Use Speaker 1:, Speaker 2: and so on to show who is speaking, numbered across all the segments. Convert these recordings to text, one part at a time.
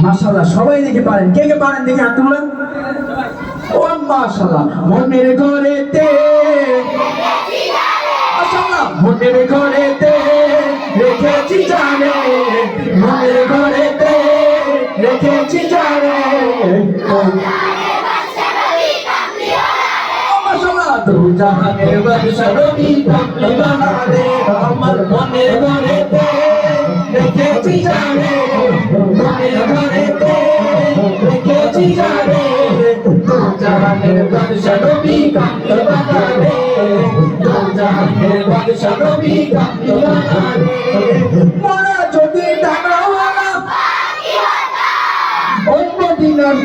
Speaker 1: মাশাআল্লাহ, সবাই দেখে পারেন। কে কে পারেন দেখে হাত তুলুন। ও মাশাআল্লাহ। মনের ঘরেতে, মাশাআল্লাহ, মনের ঘরেতে রেখেছি জানে, মনের ঘরেতে রেখেছি জানে। দু জাহানের বাদশা নবী কামলিওয়ালা রে, আমার মনের ঘরেতে রেখেছি জানে, মনের ঘরেতে রেখেছি জানে। দু জাহানের বাদশা নবী কামলিওয়ালা রে, দু জাহানের বাদশা নবী কামলিওয়ালা রে। মোরা যদি ডানাওয়ালা ওই মদিনার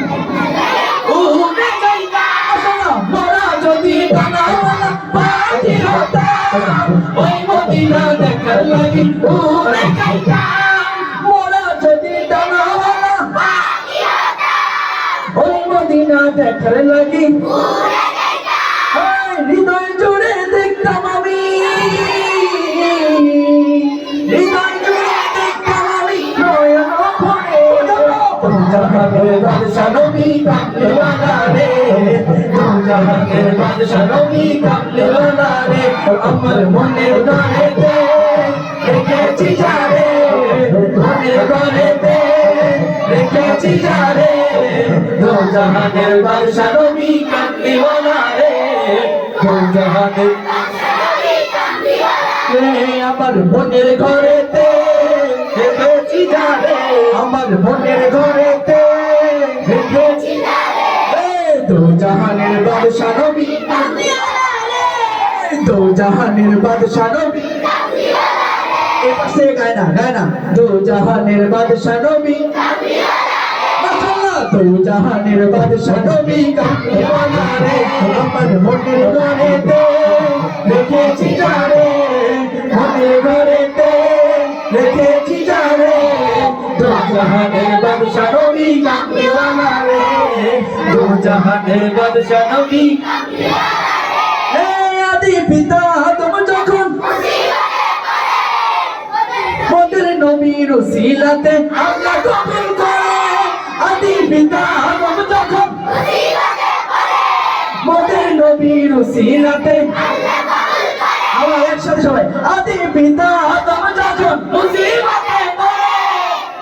Speaker 1: উড়ে যাইতাম, মোরা যদি ডানাওয়ালা পাখি হতাম, ওই মদিনা দেখার লাগি উড়ে যাইতাম। মোরা যদি ডানাওয়ালা পাখি হতাম, ওই মদিনা দেখার লাগি উড়ে যাইতাম। হৃদয় জুড়ে দেখতাম আমি, হৃদয় জুড়ে দেখতাম আমি নয়ন ভরে। দু জাহানের বাদশা নবী কামলিওয়ালা রে, দু জাহানের বাদশা নবী কামলিওয়ালা রে, আমার মনের ঘরেতে রেখেছি যারে, মনের ঘরেতে রেখেছি যারে। দু জাহানের বাদশা নবী কামলিওয়ালা রে, দু জাহানের আমার মনের ঘরেতে রেখেছি যারে, আমার মনের ঘরেতে রেখেছি যারে। দু জাহানের বাদশা নবী কামলিওয়ালা রে, দু জাহানের বাদশা নবী কামলিওয়ালা রে। এবার সে গায় না, গায় না। দু জাহানের বাদশা নবী কামলিওয়ালা রে, মাশাআল্লাহ। দু জাহানের বাদশা নবী কামলিওয়ালা রে, আমার মনের ঘরেতে রেখেছি যারে, মনের ঘরেতে রেখেছি যারে। দু জাহানের বাদশা নবী কামলিওয়ালা রে, দু জাহানের বাদশা নবী কামলিওয়ালা রে। হে আদি পিতা আদম যখন মোদের নবীর উসিলাতে আল্লাহ কবুল করে, আদি পিতা আদম যখন মোদের নবীর উসিলাতে আল্লাহ কবুল করে। আবার একসাথে সবাই, আদি পিতা আদম যখন মুসিবতে পড়ে,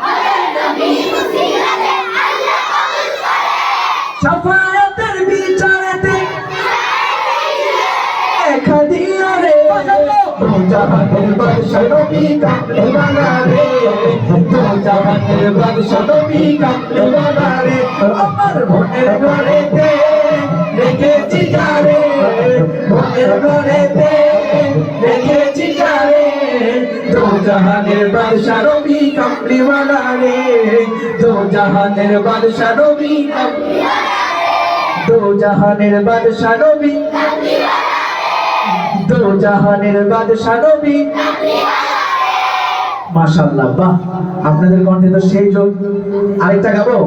Speaker 1: মোদের নবীর উসিলাতে আল্লাহ কবুল করে। শাফায়াতের বিচারেতে দেখা দিও রে, দু জাহানের বাদশা নবী কামলিওয়ালা রে, দু জাহানের বাদশা নবী কামলিওয়ালা রে, আমার মনের ঘরেতে রেখেছি যারে, মনের ঘরেতে রেখেছি যারে। দু জাহানের বাদশা নবী কামলিওয়ালা রে, দু জাহানের বাদশা নবী কামলিওয়ালা রে, দু জাহানের বাদশা নবী কামলিওয়ালা রে, দু জাহানের বাদশা নবী কামলিওয়ালা রে। মাশাআল্লাহ, বাহ, আপনাদের কণ্ঠে তো সেই যোগ। আরেকটা গাবো।